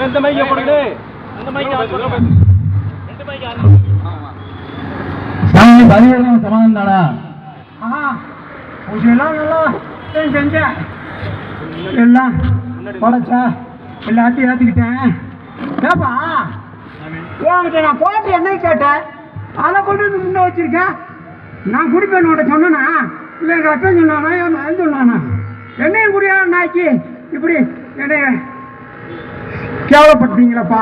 இந்த மைக்க போடுங்க. அந்த மைக்க ரெண்டு மைக்க சாமி பதிவேலாம் சமாதானம் தானா? பூஜையெல்லாம் நல்லா செஞ்சேன், எல்லாம் படைச்சா எல்லாத்தையும் ஏற்றிக்கிட்டேன். ஏப்பா உங்ககிட்ட நான் போட்டு என்னை கேட்டேன், அதை கொண்டு வந்து முன்னே வச்சிருக்கேன். நான் குடிப்பேன் உன்கிட்ட சொன்னேன்னா இல்லை எங்கள் அக்கா சொன்னானா என் மகன் சொன்னானா? என்னையும் குடியா நாய்க்கு இப்படி என்னைய கேவலப்படுத்தீங்களப்பா.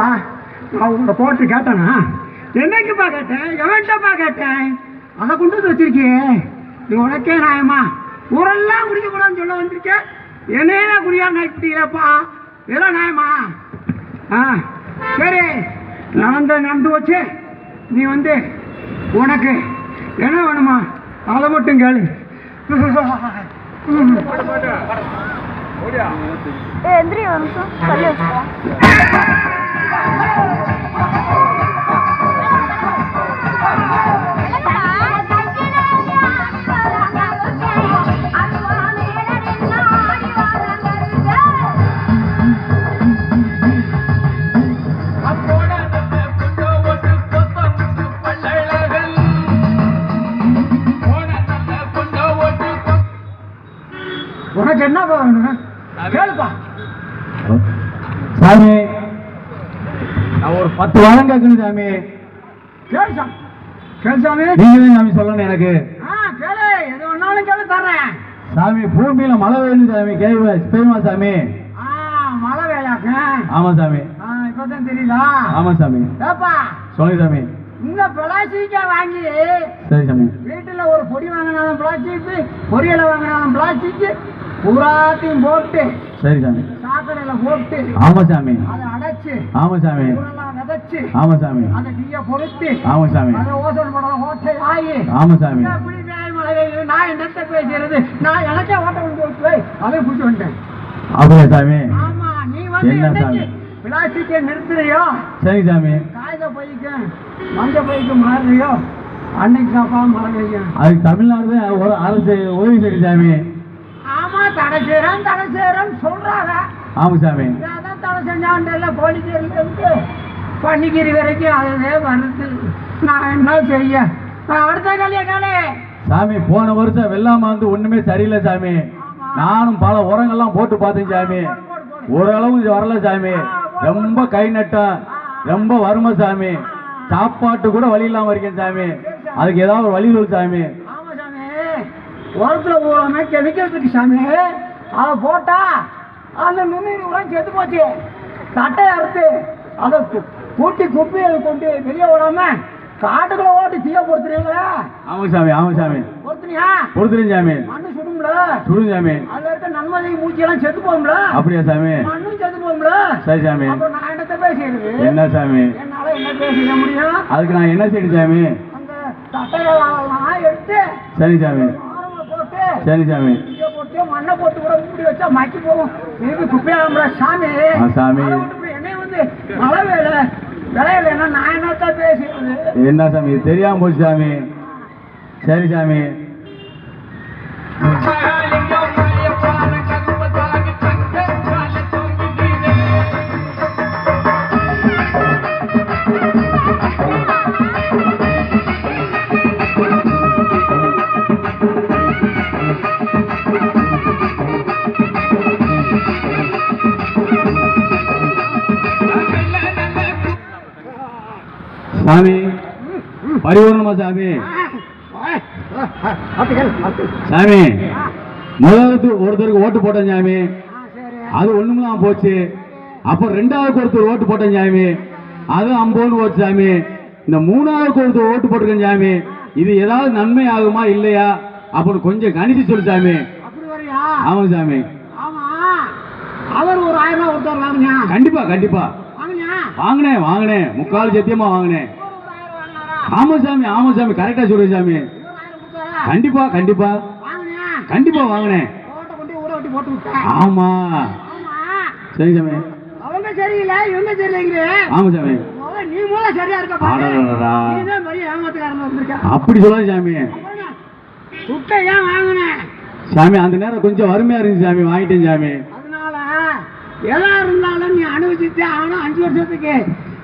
நான் உங்களோட போட்டு கேட்டேனா? என்னைக்குப்பா கேட்டேன், எவன்ட்டப்பா கேட்டேன்? அதை கொண்டு வந்து வச்சிருக்கியே, இது உனக்கே நியாயமா? ஊரெல்லாம் குடிக்கக்கூடாதுன்னு சொல்ல வந்திருக்கேன், என்னையே குடியா நாய்க்கிட்டீங்களப்பா, இதெல்லாம் நியாயமா? சரி, நடந்து வச்சு நீ வந்து உனக்கு என்ன வேணுமா அதை மட்டும் கேளு. உனக்கு என்ன வேணும் கேளுப்பா. சாமி நான் ஒரு 10 வாரம் கேட்கணும் சாமி. கேளு சாமி, கேளு சாமி. நீங்களே சாமி சொல்லணும் எனக்கு. கேளு, எது வேணாலும் கேளு தர்றேன். சாமி பூமியில மழை பெய்யுது சாமி, பெய்யுமா சாமி? மழை வேலையாக்க? ஆமா சாமி. இப்பதான் தெரியுதா? ஆமா சாமி. ஏப்பா சொல்லுங்க சாமி. இந்த பிளாஸ்டிக்கை வாங்கி சரி சாமி, வீட்டுல ஒரு பொடி வாங்கினாலும் பிளாஸ்டிக், பொரியலை வாங்கினாலும் பிளாஸ்டிக், பூராத்தையும் போட்டு சரி சாமி சாக்கடையில போட்டு ஆமா சாமி அதை அடைச்சு ஆமா சாமி விதைச்சு ஆமா சாமி அதை தீய பொறுத்து ஆமா சாமி அதை ஓசோன் படம் ஓட்டை ஆகி ஆமா சாமி அப்படி மழை நான் என்னத்தை பேசுறது? நான் எனக்கே ஓட்ட வந்து அதை பிடிச்சி வந்துட்டேன். அப்படியா சாமி? ஆமா, நீ வந்து என்னைக்கு பிளாஸ்டிக்கை நிறுத்துறியோ, சரி சாமி, காகித பைக்கு மஞ்ச பைக்கு மாறுறியோ அன்னைக்கு தாப்பா மழை பெய்யும். அதுக்கு தமிழ்நாடு ஒரு அரசு உதவி செய்யுது சாமி. ஆமா, தடை செய்யறேன்னு சொல்றாங்க. ஆமா சாமி, அதான் தடை செஞ்சான்ல கோழிக்கீரில இருந்து பன்னிக்கீரி வரைக்கும் அதுவே வருது. நான் என்ன செய்ய? அடுத்த கல்யாணே சாமி போன வருஷம் வெள்ளாம வந்து ஒண்ணுமே சரியில்லை சாமி. நானும் பல உரங்கள்லாம் போட்டு பார்த்தேன் சாமி, ஓரளவு வரல சாமி. ரொம்ப கை நட்டம், ரொம்ப வறுமை சாமி. சாப்பாட்டு கூட வழி இல்லாம இருக்கேன் சாமி. அதுக்கு ஏதாவது வழி சொல்லு சாமி. ஆமா சாமி, உரத்துல ஊராம கெமிக்கல் இருக்கு சாமி. அதை போட்டா அந்த நுண்ணுயிர் செத்து போச்சு. தட்டை அறுத்து அதை கூட்டி குப்பையை கொண்டு வெளியே விடாம காட்டுக்குள்ள ஓட்டி தீய பொறுத்துறீங்களா? ஆமா சாமி, ஆமா சாமி, பொறுத்துனியா? பொறுத்துறேன் சாமி. மண்ணு சுடும்ல? சுடுங்க சாமி. அதுல இருக்க நன்மதி மூச்சி எல்லாம் செத்து போகும்ல? அப்படியா சாமி? மண்ணும் செத்து போகும்ல? சரி சாமி. அப்ப நான் என்னத்த பேசுறது? என்ன சாமி? என்னால என்ன பேச முடியும்? அதுக்கு நான் என்ன செய்யணும் சாமி? அந்த தட்டையெல்லாம் எடுத்து சரி சாமி, போட்டு சரி சாமி, போட்டு மண்ணை போட்டு கூட மூடி வச்சா மக்கி போகும். திருப்பி குப்பையாமல சாமி. சாமி என்னை வந்து மழை விளையல நான் என்னத்தான் பேசுறது? என்ன சாமி தெரியாம போச்சு சாமி. சரி சாமி. சாமி பரிபூர்ணமா சாமி. சாமி முதலுக்கு ஒருத்தருக்கு ஓட்டு போட்டேன் சாமி, அது ஒண்ணுமெல்லாம் போச்சு. அப்ப ரெண்டாவதுக்கு ஒருத்தர் ஓட்டு போட்டேன் சாமி, அது 50 போச்சு சாமி. இந்த மூணாவதுக்கு ஒருத்தர் ஓட்டு போட்டிருக்கேன் சாமி. இது ஏதாவது நன்மை ஆகுமா இல்லையா அப்படின்னு கொஞ்சம் கணிச்சு சொல்லு சாமி. ஆமா சாமி. அவர் ஒரு 1000 ரூபாய் ஒருத்தர் வாங்கினா? கண்டிப்பா கண்டிப்பா வாங்கினேன் வாங்கினேன், முக்கால் சத்தியமா வாங்கினேன். ஆமா சாமி, ஆமா சாமி, கரெக்டா சொல்றேன் சாமி. கண்டிப்பா கண்டிப்பா கண்டிப்பா வாங்கினேன். ஆமா சரி சாமி. அவங்க சரியில்லை இவங்க சரியில்லைங்க. ஆமா சாமி. நீ மூல சரியா இருக்க அப்படி சொல்லாது சாமி. சுட்ட ஏன் வாங்கினேன் சாமி? அந்த நேரம் கொஞ்சம் வறுமையா இருந்துச்சு சாமி, வாங்கிட்டேன் சாமி. அதனால எதா இருந்தாலும் நீ அனுபவிச்சுட்டு ஆனா 5 வருஷத்துக்கு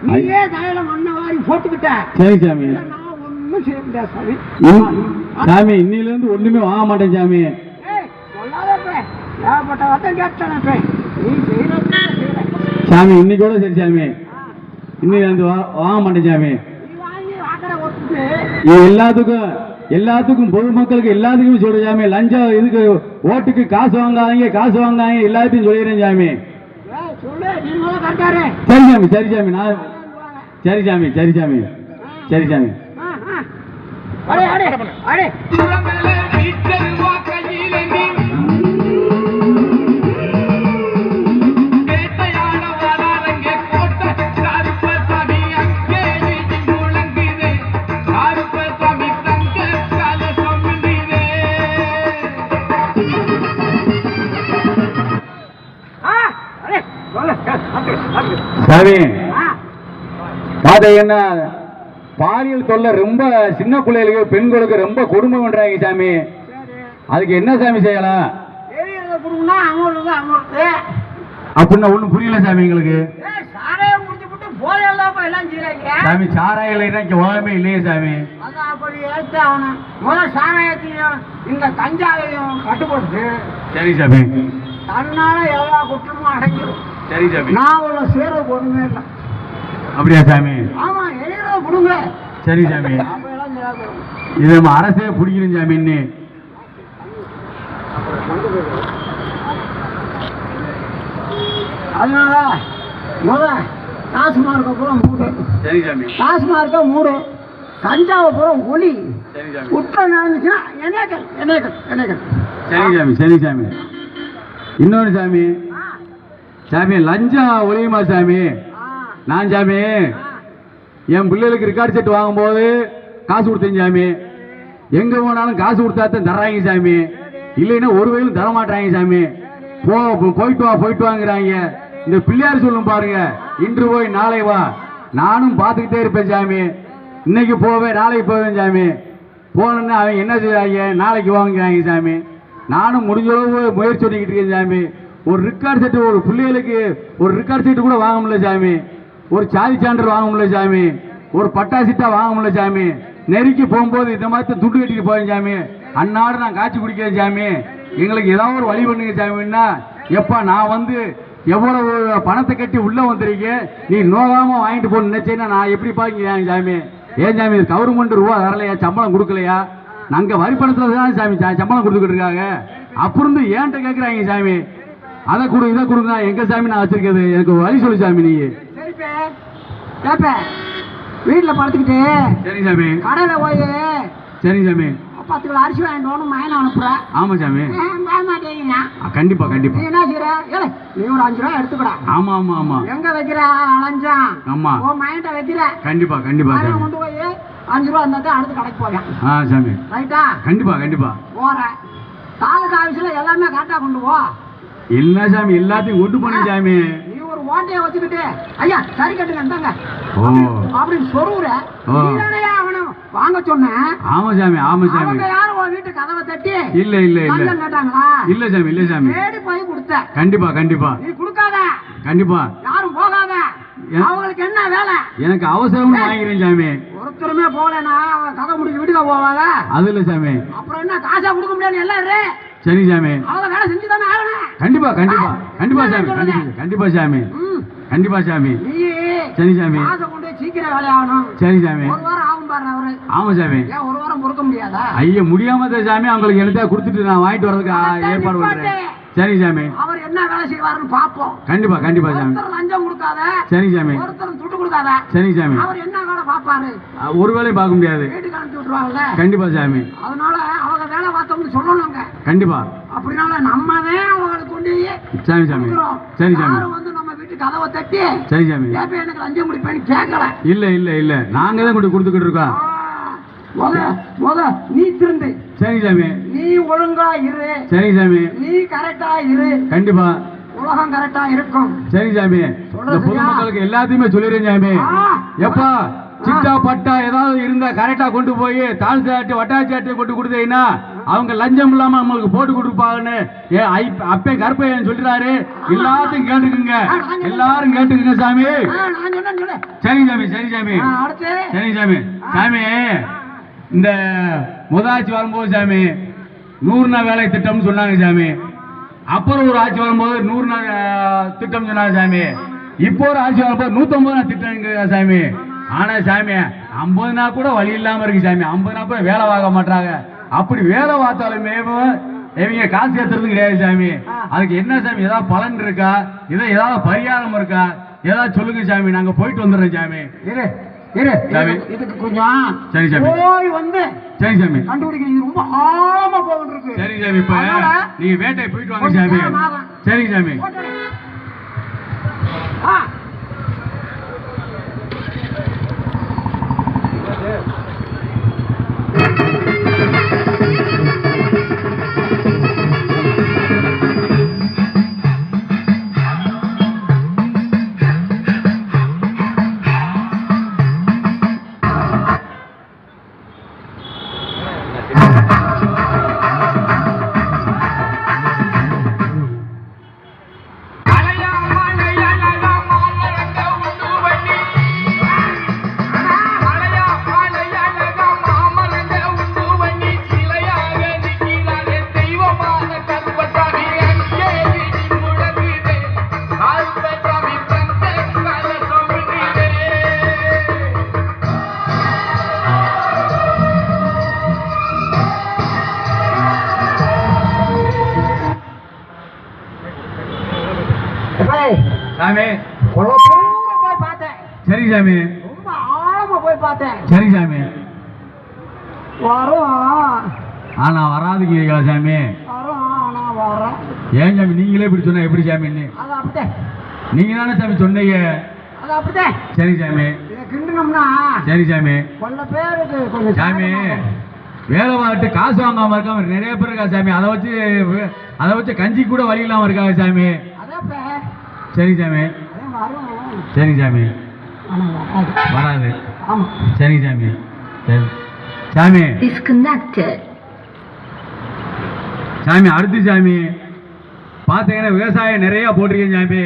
நீயே தலையில மண்ணை வாரி போட்டுக்கிட்ட. சரி சாமி. நான் ஒன்றும் செய்ய முடியாது சாமி. சாமி இன்னில இருந்து ஒண்ணுமே வாங்க மாட்டேன் சாமி. சொல்லாதப்ப ஏகப்பட்ட வட்டம் கேட்டனப்ப நீ செய்யற சாமி இன்னைக்கு கூட சரி சாமி. இன்னைக்கு வந்து வாங்க மாட்டேன் சாமி. நீ வாங்கி வாக்கடை ஒத்துட்டு எல்லாத்துக்கும் பொதுமக்களுக்கு எல்லாத்துக்குமே சொல்றேன் சாமி. லஞ்சம் இதுக்கு ஓட்டுக்கு காசு வாங்காதீங்க எல்லாத்தையும் சொல்லிடுறேன் சாமி. சொல்லு நீ முதல்ல கட்டாரு. சரி சாமி நான் சரி சாமி. அடே அடே அடே சாமி பாத்தீங்கன்னா பாலியல் தொல்லை ரொம்ப சின்ன பிள்ளைகளுக்கு பெண்களுக்கு ரொம்ப கொடுமை பண்றாங்க சாமி. அதுக்கு என்ன சாமி செய்யலாம்? அப்படின்னா ஒண்ணும் புரியல சாமி எங்களுக்கு. சாமி சாராயம் இல்லைன்னா உலகமே இல்லையே சாமி. இந்த கஞ்சாவையும் கட்டுப்படுத்து. சரி சாமி. தன்னால எல்லா குற்றமும் அடங்கிடும். சரி சாமி. நான் உள்ள சேர ஒண்ணுமே இல்லை. அப்படியா சாமி? ஆமா எழுத கொடுங்க. சரி சாமி. இது நம்ம அரசே பிடிக்கணும் சாமி. இன்னும் அதனால டாஸ்மார்க்க பூரா மூடு. சரி சாமி. டாஸ்மார்க்க மூடு. கஞ்சாவை பூரா ஒளி. சரி சாமி. குற்றம் நடந்துச்சுன்னா என்னைகள். சரி சாமி. இன்னொரு சாமி லஞ்சம் ஒழியுமா சாமி? நான் சாமி என் பிள்ளைகளுக்கு ரெக்கார்ட் செட் வாங்கும் போது காசு கொடுத்தேன் சாமி. எங்க போனாலும் காசு கொடுத்தாத்தான் தர்றாங்க சாமி. இல்லைன்னா ஒரு வயலும் தர மாட்டாங்க சாமி. போயிட்டு வாங்குறாங்க. இந்த பிள்ளையார் சொல்லும் பாருங்க, இன்று போய் நாளை வா. நானும் பார்த்துக்கிட்டே இருப்பேன் சாமி. இன்னைக்கு போவேன் நாளைக்கு போவேன் சாமி. போனோன்னா அவங்க என்ன செய்வாங்க, நாளைக்கு வாங்குறாங்க சாமி. நானும் முடிஞ்ச அளவு முயற்சி பண்ணிக்கிட்டு இருக்கேன் சாமி. ஒரு ரெக்கார்ட் செட்டு ஒரு பிள்ளைகளுக்கு ஒரு ரெக்கார்ட் செட்டு கூட வாங்க முடியல சாமி. ஒரு சாதி சான்றிதழ் வாங்க முடியல சாமி. ஒரு பட்டா சீட்டா வாங்க முடியல சாமி. நெருக்கி போகும்போது இந்த மாதிரி துண்டு கட்டிட்டு போறேன் சாமி. அன்னாடு நான் காய்ச்சி குடிக்கிறேன் சாமி. எங்களுக்கு ஏதாவது ஒரு வழி பண்ணுங்க சாமின்னா, எப்பா நான் வந்து எவ்வளவு பணத்தை கட்டி உள்ள வந்திருக்கேன், நீ நோகாம வாங்கிட்டு போன நினைச்சேன்னா நான் எப்படி பாக்கிறேன் சாமி? ஏன் சாமி கவர்மெண்ட் ரூபா தரலையா, சம்பளம் கொடுக்கலையா? நாங்க வரி பணத்துல தான் சாமி சம்பளம் கொடுத்துக்கிட்டு இருக்காங்க. அப்புறம் ஏன்ட்ட கேட்குறாங்க சாமி. அதை கொடு இதை கொடுங்க, எங்க சாமி நான் வச்சிருக்கிறது? எனக்கு வழி சொல்லு சாமி. நீங்க வீட்டில் படுத்துக்கிட்டு சரி சாமி. கடையில் போய் சரி சாமி 10 கிலோ அரிசி வாங்கிட்டு மயனை அனுப்புறேன். ஆமா சாமி. மாட்டேங்க. கண்டிப்பா கண்டிப்பா. நீ என்ன செய்யற? நீ ஒரு 5 ரூபா எடுத்துக்கடா. ஆமா ஆமா ஆமா. எங்க வைக்கிற அலைஞ்சான்? ஆமா. ஓ மயன்ட்ட வைக்கிற. கண்டிப்பா கண்டிப்பா. கொண்டு போய் 5 ரூபா இருந்தா அடுத்து கடைக்கு போவேன். சாமி. ரைட்டா? கண்டிப்பா கண்டிப்பா. போறேன். தாலுகா ஆபீஸ்ல எல்லாமே கரெக்டா கொண்டு போ. இல்ல சாமி, எல்லாத்தையும் கொண்டு போன சாமி. நீ ஒரு ஓட்டையை வச்சுக்கிட்டு ஐயா சரி கட்டுங்க இருந்தாங்க அப்படின்னு சொல்லுற. அவனும் வாங்க சொன்னேன். ஆமா சாமி ஆமா சாமி. அவங்க யாரும் உன் வீட்டு கதவை தட்டி இல்ல இல்ல இல்ல கேட்டாங்களா? இல்ல சாமி இல்ல சாமி. தேடி போய் கொடுத்த. கண்டிப்பா கண்டிப்பா. நீ கொடுக்காத. கண்டிப்பா. யாரும் போகாத. அவங்களுக்கு என்ன வேலை? எனக்கு அவசரம் வாங்கிறேன் சாமி. ஒருத்தருமே போகலன்னா கதை முடிச்சு வீட்டுக்கு போவாங்க. அது இல்ல சாமி. அப்புறம் என்ன காசா கொடுக்க முடியாது எல்லாரும். சரி சாமி. அவங்க வேலை செஞ்சுதானே ஆகணும். கண்டிப்பா கண்டிப்பா கண்டிப்பா சாமி. கண்டிப்பா சாமி. கண்டிப்பா சாமி. சரி சாமி. காசை கொண்டு சீக்கிரம் வேலையாகணும். சரி சாமி. ஒரு வாரம் ஆகும் பாரு அவரு. ஆமா சாமி. ஏன் ஒரு வாரம் பொறுக்க முடியாதா? ஐயா முடியாம சாமி. அவங்களுக்கு எழுத கொடுத்துட்டு நான் வாங்கிட்டு வரதுக்கு ஏற்பாடு பண்றேன். சரி சாமி. அவர் என்ன வேலை செய்வாருன்னு பாப்போம். கண்டிப்பா கண்டிப்பா சாமி. ஒருத்தர் லஞ்சம் கொடுக்காத. சரி சாமி. ஒருத்தர் துட்டு கொடுக்காத. சரி சாமி. அவர் என்ன வேலை பாப்பாரு? ஒரு வேலையும் பார்க்க முடியாது. வீட்டுக்கு அனுப்பி விட்டுருவாங்கல்ல. கண்டிப்பா சாமி. அதனால அவங்க வேலை பார்த்தோம்னு சொல்லணுங்க. கண்டிப்பா. அப்படினால நம்மவே அவங்களுக்கு கொண்டு சரி சாமி. சரி சாமி. யாரும் வந்து நம்ம வீட்டுக்கு கதவை தட்டி சரி சாமி ஏப்ப எனக்கு லஞ்சம் முடிப்பேன்னு கேட்கல. இல்ல இல்ல இல்ல நாங்க தான் கொண்டு கொடுத்துக்கிட்டு இருக்கோம். முத நீ திருந்து. சரி சாமி. நீ ஒழுங்கா இரு. சரி சாமி. நீ கரெக்டா இரு. கண்டிப்பா. உலகம் கரெக்டா இருக்கும். சரி சாமி. இந்த பொதுமக்களுக்கு எல்லாத்தையுமே சொல்லிடுறேன் சாமி. எப்பா சிட்டா பட்டா ஏதாவது இருந்தா கரெக்டா கொண்டு போய் தாழ்ச்சாட்டு வட்டாச்சாட்டு கொண்டு கொடுத்தீங்கன்னா அவங்க லஞ்சம் இல்லாம நம்மளுக்கு போட்டு கொடுப்பாங்கன்னு அப்பே கருப்பையன் சொல்றாரு. எல்லாத்தையும் கேட்டுக்குங்க, எல்லாரும் கேட்டுக்குங்க சாமி. சரிங்க சாமி, சரி சாமி, சரிங்க சாமி. சாமி இந்த முதலாட்சி வரும்போது சாமி 100 நாள் வேலை திட்டம்னு சொன்னாங்க சாமி. அப்புறம் ஒரு ஆட்சி வரும்போது 100 நாள் திட்டம் சொன்னாங்க சாமி. இப்போ ஒரு ஆட்சி வரும்போது 150 நாள் திட்டம் சாமி. ஆனா சாமி 50 நாள் கூட வழி இல்லாம இருக்கு சாமி. 50 நாள் கூட வேலை வாங்க மாட்டாங்க. அப்படி வேலை பார்த்தாலுமே இவங்க காசு ஏத்துறது கிடையாது சாமி. அதுக்கு என்ன சாமி, ஏதாவது பலன் இருக்கா, ஏதாவது பரிகாரம் இருக்கா, ஏதாவது சொல்லுங்க சாமி. நாங்க போயிட்டு வந்துடுறோம் சாமி. இதுக்கு கொஞ்சம் சரி சாமி, போய் வந்து சரி சாமி கண்டுபிடிக்கிறது ரொம்ப ஆழமா போகிட்டு இருக்கு. சரி சாமி, இப்ப நீங்க வேட்டை போயிட்டு வாங்க சாமி. சரிங்க சாமி. சாமி போய் பார்த்தேன். சரி சாமி, ரொம்ப ஆழமா போய் பார்த்தேன். சரி சாமி. வரும் ஆனா வராதுங்க சாமி. வரும் ஆனா வரும். ஏன் சாமி நீங்களே இப்படி சொன்னா எப்படி சாமி? அது அப்படித்தான். நீங்க தானே சாமி சொன்னீங்க. அது அப்படித்தான். சரி சாமி. இதை கிண்டனம்னா சரி சாமி. கொள்ள பேருக்கு கொஞ்சம் சாமி வேலை பார்த்து காசு வாங்காம இருக்காம நிறைய பேர் இருக்கா சாமி. அதை வச்சு கஞ்சி கூட வழி இல்லாம இருக்காங்க சாமி. சரி சாமி, சரி சாமி. வராது. சரி சாமி, சரி சாமி. சாமி அடுத்து சாமி பாத்தீங்கன்னா விவசாயம் நிறைய போட்டிருக்கேன் சாமி.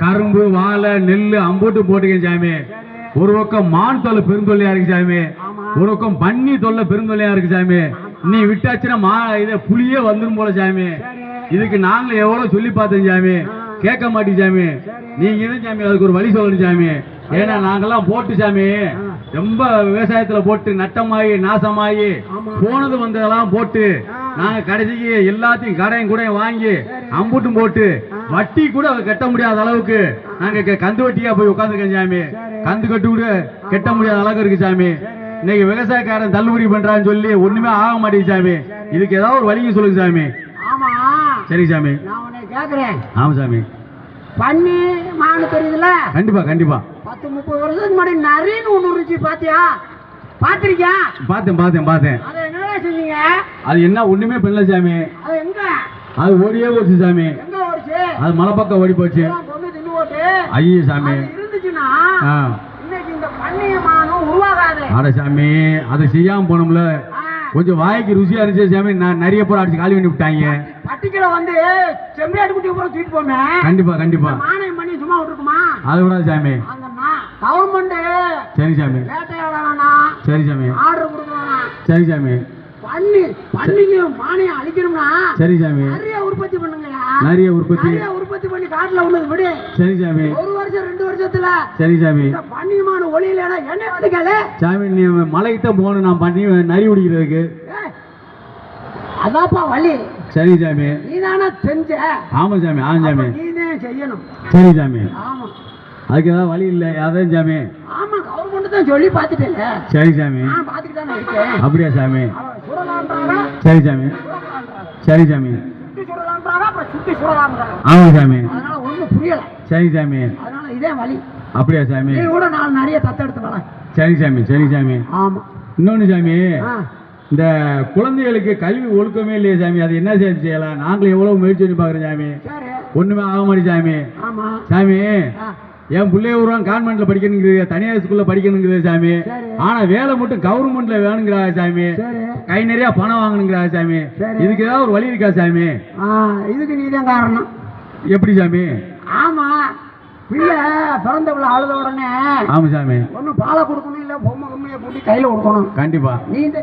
கரும்பு, வாழை, நெல் அம்பூட்டு போட்டிருக்கேன் சாமி. ஒரு பக்கம் மான் தொல்லை பெருந்தொல்லையா இருக்கு சாமி. ஒரு பக்கம் பன்னி தொல்லை பெருந்தொல்லையா இருக்கு சாமி. நீ விட்டாச்சுன்னா புளியே வந்துடும் போல சாமி. இதுக்கு நாங்களும் எவ்வளவு சொல்லி பார்த்தோம் சாமி, கேட்க மாட்டேங்க சாமி. நீங்க என்ன சாமி அதுக்கு ஒரு வழி சொல்லணும் சாமி. ஏன்னா நாங்கெல்லாம் போட்டு சாமி ரொம்ப விவசாயத்துல போட்டு நட்டமாயி நாசமாயி போனது வந்ததெல்லாம் போட்டு நாங்க கடைசிக்கு எல்லாத்தையும் கடையும் கூட வாங்கி அம்புட்டும் போட்டு வட்டி கூட கட்ட முடியாத அளவுக்கு நாங்க கந்து வட்டியா போய் உட்காந்துருக்கோம் சாமி. கந்து கட்டு கூட கட்ட முடியாத அளவுக்கு இருக்கு சாமி. இன்னைக்கு விவசாயக்காரன் தள்ளுபடி பண்றான்னு சொல்லி ஒண்ணுமே ஆக மாட்டேங்குது சாமி. இதுக்கு ஏதாவது ஒரு வழிங்க சொல்லுங்க சாமி. சரி சாமி. ஆமா சாமி. பண்ணி மானு தெரியுதுல? கண்டிப்பா கண்டிப்பா. 10-30 வருஷத்துக்கு முன்னாடி நரின்னு ஒண்ணு இருந்துச்சு. பாத்தியா? பாத்திருக்கியா? பார்த்தேன். அது என்னடா செஞ்சீங்க? அது என்ன ஒண்ணுமே பண்ணல சாமி. அது எங்க? அது ஓடியே போச்சு சாமி. எங்க ஓடிச்சு? அது மலை பக்கம் ஓடி போச்சு. தின்னு போட்டு ஐயோ சாமி. இருந்துச்சுன்னா இன்னைக்கு இந்த பண்ணைய மானம் உருவாகாது. அட சாமி அதை செய்யாம போனோம்ல. கொஞ்சம் வாய்க்கு ருசியா இருந்துச்சு சாமி. நான் நிறைய பேர் அடிச்சு காலி பண்ணி விட்டாங்க. பட்டிக்கல வந்து செம்மறியாடு குட்டி பூரா தூக்கிட்டு போமே. கண்டிப்பா மானியம் பண்ணி சும்மா விட்டுருக்குமா? அது விடாது சாமி. அந்த கவர்மெண்ட் சரி சாமி. வேட்டையாட வேணாம். சரி சாமி. ஆர்டர் கொடுக்க வேணாம். சரி சாமி. பண்ணிக்கு மானியம் அழிக்கணும்னா சரி சாமி நிறைய உற்பத்தி பண்ணுங்க. நிறைய உற்பத்தி பண்ணி காட்டுல உள்ளது விடு. சரி சாமி. 1 வருஷம் 2 வருஷத்துல சரி சாமி. பண்ணியமான ஒளியில என்ன வந்து கேளு சாமி. நீ மலைக்கிட்ட போகணும் நான் பண்ணி நரி குடிக்கிறதுக்கு. அதாப்பா வழி. சரி சாமி. நீதானே செஞ்ச? ஆமா சாமி. நீதான் செய்யணும். சரி சாமி. ஆமா. அதுக்கு ஏதாவது வழி இல்லை? அதான் சாமி. ஆமா கவர்மெண்ட் தான் சொல்லி பார்த்துட்டேன்ல. சரி சாமி. நான் பார்த்துட்டு தானே இருக்கேன். அப்படியா சாமி? சுடலாம்ன்றாங்க. சரி சாமி. சரி சாமி. சுடலாம்ன்றாங்க, அப்புறம் சுத்தி சுடலாம்ன்றாங்க. ஆமா சாமி. அதனால ஒண்ணும் புரியல. சரி சாமி. அதனால இதே வழி. அப்படியா சாமி? நீ கூட நாலு நிறைய தத்தெடுத்து வர. சரி சாமி. சரி சாமி. ஆமா. இன்னொன்னு சாமி, இந்த குழந்தைகளுக்கு கல்வி ஒழுக்கமே இல்லையே சாமி. அது என்ன செய்யலாம்? நாங்களும் எவ்வளவு முயற்சி பண்ணி பாக்குறோம் சாமி. ஒண்ணுமே ஆக மாட்டேங்குது சாமி. சாமி என் பிள்ளைய விடுவான் கான்வென்ட்ல படிக்கணுங்கிறது, தனியார் ஸ்கூல்ல படிக்கணுங்கிறது சாமி. சரி. ஆனா வேலை மட்டும் கவர்மெண்ட்ல வேணுங்கிறாங்க சாமி. சரி. கை நிறைய பணம் வாங்கணுங்கிறாங்க சாமி. சரி. இதுக்கு ஏதாவது ஒரு வழி இருக்கா சாமி? இதுக்கு நீதான் காரணம். எப்படி சாமி? ஆமா, பிள்ளை பிறந்தவள அழுத உடனே ஆமா சாமி, ஒன்னும் பாலை கொடுக்கணும், இல்ல பொம்மை கம்மியை கூட்டி கையில கொடுக்கணும். கண்டிப்பா. நீ இந்த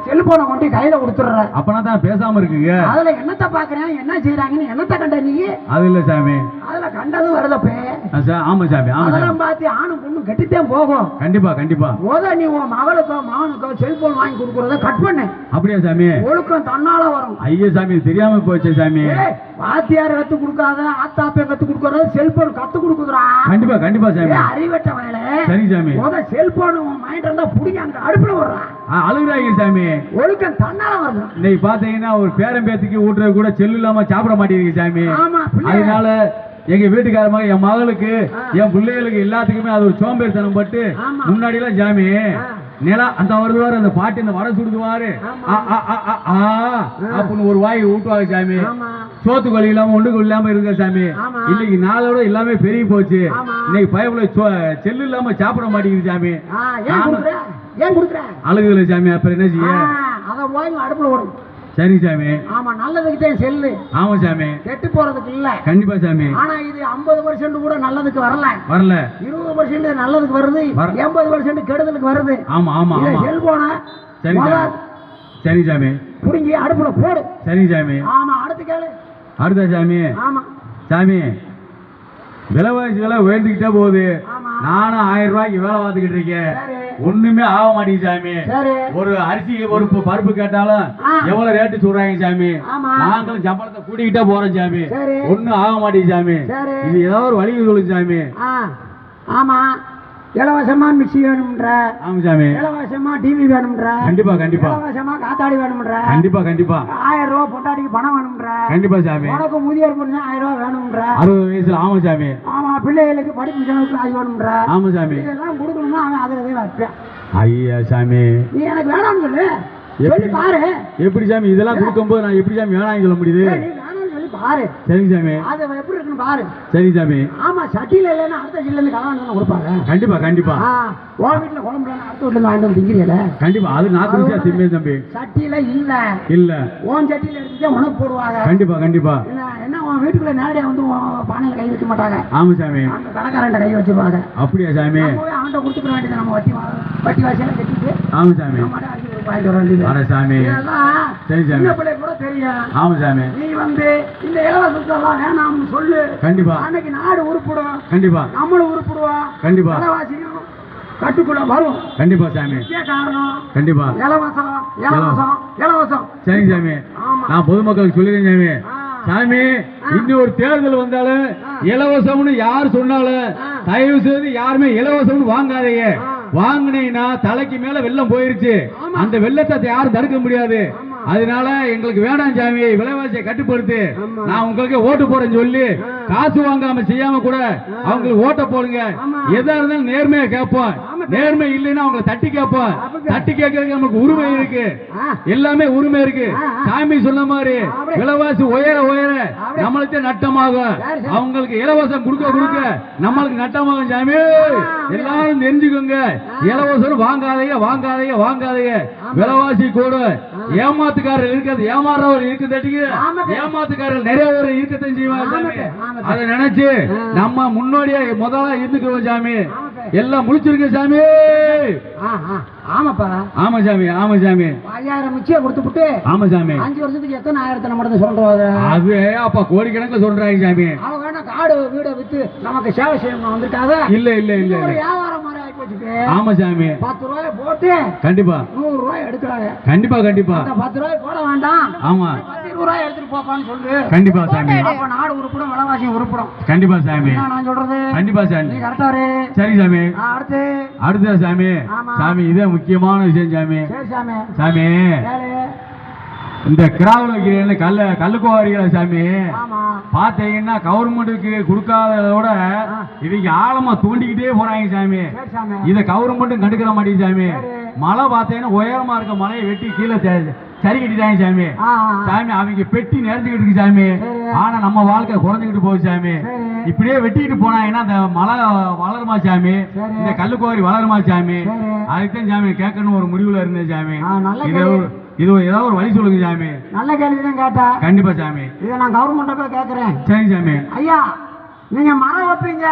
செல்போனை கொண்டு கையில கொடுத்துடுற. அப்பனா தான் பேசாம இருக்குங்க. அதுல என்னத்த பாக்குறேன், என்ன செய்யறாங்கன்னு என்னத்த கண்ட நீ? அது இல்ல சாமி, அதுல கண்டதும் வருதப்பே. ஆமா சாமி, ஆமா சாமி. அதெல்லாம் பார்த்து ஆணும் பொண்ணும் கெட்டுத்தான் போகும். கண்டிப்பா கண்டிப்பா. நீ உன் மகளுக்கோ மகனுக்கோ செல்போன் வாங்கி கொடுக்கறத கட் பண்ணு. அப்படியா சாமி? ஒழுக்கம் தன்னால வரும். ஐயா சாமி, தெரியாம போச்சு சாமி. வாத்தியார் கத்து கொடுக்காத, ஆத்தாப்பே கத்து கொடுக்கறது, செல்போன் கத்து கொடுக்குறா. கண்டிப்பா கண்டிப்பா சாமி. அறிவட்ட வேலை. சரி சாமி. செல்போன் உன் மைண்ட் இருந்தா புடிங்க அங்க அடுப்புல விடுறான். அழுகுறாங்க சாமி. ஒழுக்கம் தன்னால வரும். இன்னைக்கு பாத்தீங்கன்னா ஒரு பேரம் பேத்திக்கு ஊட்டுறது கூட செல்லு இல்லாம சாப்பிட மாட்டேங்குது சாமி. ஆமா. அதனால எங்க வீட்டுக்காரமாக என் மகளுக்கு என் பிள்ளைகளுக்கு எல்லாத்துக்குமே அது ஒரு சோம்பேறித்தனம் பட்டு முன்னாடி எல்லாம் சாமி நிலா அந்த வருதுவாரு, அந்த பாட்டு இந்த வடை சுடுதுவாரு அப்படின்னு ஒரு வாய் ஊட்டுவாங்க சாமி. சோத்து வழி இல்லாம ஒண்ணுக்கு இல்லாம இருக்க சாமி. இன்னைக்கு நாளோட எல்லாமே பெருகி போச்சு. இன்னைக்கு பயப்புல செல்லு இல்லாம சாப்பிட மாட்டேங்குது சாமி. அழுகுல சாமி. அப்புறம் என்ன செய்ய? அடுப்புல வரும். சரி சாமி. ஆமா, நல்லதுக்கு தான் செல்லு. ஆமா சாமி. கெட்டு போறதுக்கு இல்ல. கண்டிப்பா சாமி. ஆனா இது 50% கூட நல்லதுக்கு வரல. 20% நல்லதுக்கு வருது, 80% கெடுதலுக்கு வருது. ஆமா ஆமா ஆமா. செல்போன சரி சாமி புடிங்கி அடுப்புல போடு. சரி சாமி. ஆமா, அடுத்து கேளு. அடுத்த சாமி. ஆமா சாமி, விலைவாசி விலை உயர்ந்துகிட்டே போகுது. நானும் 1000 ரூபாய்க்கு வேலை பார்த்துக்கிட்டு இருக்கேன். ஒண்ணுமே ஆக மாட்டேங்குது சாமி. ஒரு அரிசி ஒரு பருப்பு கேட்டாலும் எவ்வளவு ரேட்டு சொல்றாங்க சாமி. நாங்களும் சம்பளத்தை கூட்டிக்கிட்டே போறோம் சாமி. ஒண்ணும் ஆக மாட்டேங்குது சாமி. இது ஏதாவது ஒரு வழி சொல்லுங்க சாமி. ஆமா, இலவசமா மிக்சி வேணும்ன்ற. ஆமா சாமி. இலவசமா டிவி வேணும்ன்ற. கண்டிப்பா கண்டிப்பா. இலவசமா காத்தாடி வேணும்ன்ற. கண்டிப்பா கண்டிப்பா. 1000 ரூபாய் பொண்டாட்டிக்கு பணம் வேணும்ன்ற. கண்டிப்பா சாமி. உனக்கு முதியோர் பென்ஷன் 1000 ரூபாய் வேணும்ன்ற. 60 வயசுல. ஆமா சாமி. ஆமா, பிள்ளைகளுக்கு படிப்பு செலவுக்கு அது வேணும்ன்ற. ஆமா சாமி. இதெல்லாம் கொடுக்கணும்னா அவன் அதுல வைப்பேன். ஐயா சாமி, நீ எனக்கு வேணாம்னு சொல்லு. சொல்லி பாரு. எப்படி சாமி இதெல்லாம் கொடுக்கும்போது நான் எப்படி சாமி வேணாம்னு சொல்ல முடியுது? பாரு. சரி சாமி. அது எப்படி இருக்குன்னு பாரு. சரி சாமி. ஆமா, சட்டியில இல்லைன்னா அடுத்த சட்டில இருந்து கலவாண்டு கொடுப்பாங்க. கண்டிப்பா கண்டிப்பா. உன் வீட்டுல குழம்பு அடுத்த வீட்டுல இருந்து வாங்கிட்டு வந்து திங்கிறீல. கண்டிப்பா. அது நான் குடிச்சா திம்பே தம்பி. சட்டியில இல்ல இல்ல, உன் சட்டியில எடுத்துட்டு உனக்கு போடுவாங்க. கண்டிப்பா கண்டிப்பா. என்ன உன் வீட்டுக்குள்ள நேரடியா வந்து பானையில கை வைக்க மாட்டாங்க. ஆமா சாமி. அந்த கடைக்காரன் கை வச்சிருவாங்க. அப்படியா சாமி? அவன்கிட்ட கொடுத்துக்க வேண்டியது நம்ம வட்டி வாசியெல்லாம் கட்டிட்டு. ஆமா சாமி. சாமி. சரி சாமி. பிள்ளை கூட தெரியும். ஆமா சாமி. நீ வந்து இந்த இலவசத்தெல்லாம் வேணாம்னு சொல்லு. கண்டிப்பா. அன்னைக்கு நாடு உருப்பிடும். கண்டிப்பா. நம்மளும் உருப்பிடுவோம். கண்டிப்பா. விலைவாசியும் கட்டுக்குள்ள வரும். கண்டிப்பா சாமி. காரணம் கண்டிப்பா இலவசம் இலவசம் இலவசம். சரி சாமி. நான் பொதுமக்களுக்கு சொல்லிடுறேன் சாமி. சாமி, இன்னொரு தேர்தல் வந்தாலும் இலவசம்னு யார் சொன்னாலும் தயவு செய்து யாருமே இலவசம்னு வாங்காதீங்க. வாங்கினீங்கன்னா தலைக்கு மேல வெள்ளம் போயிருச்சு. அந்த வெள்ளத்தை யாரும் தடுக்க முடியாது. அதனால எங்களுக்கு வேண்டாம் சாமி, விலைவாசியை கட்டுப்படுத்து. நான் உங்களுக்கு ஓட்டு போறேன்னு சொல்லி காசு வாங்காம செய்யாம கூட அவங்களுக்கு ஓட்ட போடுங்க. எதா இருந்தாலும் நேர்மையா கேட்போம். நேர்மை இல்லைன்னா அவங்களை தட்டி கேட்போம். தட்டி கேட்கறதுக்கு நமக்கு உரிமை இருக்கு. எல்லாமே உரிமை இருக்கு. சாமி சொன்ன மாதிரி விலைவாசி உயர உயர நம்மளுக்கு நட்டமாகும். அவங்களுக்கு இலவசம் கொடுக்க கொடுக்க நம்மளுக்கு நட்டமாகும் சாமி. எல்லாரும் தெரிஞ்சுக்கோங்க. இலவசம் வாங்காதீங்க வாங்காதீங்க வாங்காதீங்க. விலைவாசி கூட ஏமாத்துக்காரர் இருக்கிறது, ஏமாறவர் இருக்கிறது. ஏமாத்துக்காரர் நிறைய பேர் இருக்கத்தான் செய்வாங்க. அதை நினைச்சு நம்ம முன்னோடியா முதல்ல இருந்துக்கிறோம் சாமி. எல்லாம் முடிச்சிருக்க சாமி. ஆமாப்பா. ஆமா சாமி. ஆமா சாமி. 5000 மிச்சியா கொடுத்துட்டு. ஆமா சாமி. 5 வருஷத்துக்கு எத்தனை ஆயிரத்தை நம்ம சொல்றாங்க? அது அப்பா கோடிக்கணக்கில் சொல்றாங்க சாமி. அவங்க காடு வீடை வித்து நமக்கு சேவை செய்யணும் வந்திருக்காங்க. இல்ல இல்ல இல்ல, ஒரு வியாபாரம் மாதிரி ஆகி போச்சுட்டு. ஆமா சாமி. 10 ரூபாய் போட்டு கண்டிப்பா 100 ரூபாய் எடுக்கிறாங்க. கண்டிப்பா கண்டிப்பா. 10 ரூபாய் போட வேண்டாம். ஆமா, 20 ரூபாய் எடுத்துட்டு போப்பான்னு சொல்லு. கண்டிப்பா சாமி. அப்ப நாடு உருப்படும், விலைவாசியும் உருப்படும். கண்டிப்பா சாமி. நான் சொல்றது கண்டிப்பா சாமி. கரெக்டா இரு. சரி சாமி. அடுத்த சாமி. சாமி இதே முக்கியமான விஷயம் சாமி. சாமி இந்த கிராவில் வைக்கிறேன்னு கல்லுக்குவாரிகளை சாமி ஆமா பாத்தீங்கன்னா கவர்மெண்ட்டுக்கு கொடுக்காததோட இவங்க ஆழமா தூண்டிக்கிட்டே போறாங்க சாமி. சரி சாமி இதை கவர்மெண்ட்டும் கண்டுக்கிற மாட்டேங்குது சாமி. சரி. மழை பார்த்தீங்கன்னா உயரமா இருக்க மலையை வெட்டி கீழே சரி கட்டிட்டாங்க சாமி. சாமி அவங்க பெட்டி நிறைஞ்சுக்கிட்டு இருக்கு சாமி. சரி. ஆனா நம்ம வாழ்க்கை குறைஞ்சுக்கிட்டு போகுது சாமி. சரி. இப்படியே வெட்டிக்கிட்டு போனாங்கன்னா அந்த மலை வளருமா சாமி, சரி. இந்த கல்லுக்குவாரி வளருமா சாமி, சரி. அதுக்குதான் சாமி கேட்கணும் ஒரு முடிவுல இருந்தேன் சாமி. நல்ல இது இது ஏதாவது ஒரு வழி சொல்லுங்க சாமி. நல்ல கேள்விதான் கேட்டேன். கண்டிப்பா சாமி. இதை நான் கவர்மெண்ட்டை போய் கேட்கறேன். சரி சாமி. ஐயா நீங்க மரம் வைப்பீங்க,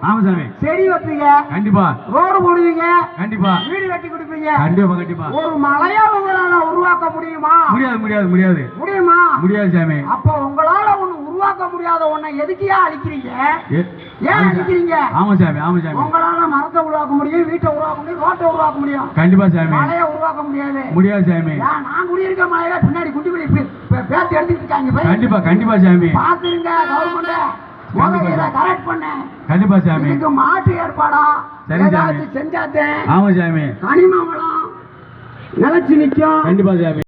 ஆமா சாமி. செடி வைப்பீங்க, கண்டிப்பா ரோடு போடுவீங்க, கண்டிப்பா வீடு கட்டி கொடுப்பீங்க. கண்டிப்பா கண்டிப்பா. ஒரு மலையா உங்களால உருவாக்க முடியுமா? முடியாது முடியாது முடியாது முடியுமா? முடியாது சாமி. அப்ப உங்களால ஒண்ணு உருவாக்க முடியாத ஒண்ணை எதுக்கியா அழிக்கிறீங்க? ஏன் அழிக்கிறீங்க? ஆமா சாமி ஆமா சாமி. உங்களால மரத்தை உருவாக்க முடியும், வீட்டை உருவாக்க முடியும், ரோட்டை உருவாக்க முடியும். கண்டிப்பா சாமி. மலையை உருவாக்க முடியாது. முடியாது சாமி. நான் குடியிருக்க மலையில பின்னாடி குட்டி குடி பேத்து எடுத்துட்டு இருக்காங்க. கண்டிப்பா கண்டிப்பா சாமி. பாத்துருங்க கவர்மெண்ட் கரெக்ட் பண்ண. கண்டிப்பா சாமி. இதுக்கு மாற்று ஏற்பாடா சரி சாமி செஞ்சாத்தேன். ஆமா சாமி. கனிம வளம் நிலைச்சு நிக்கும். கண்டிப்பா சாமி.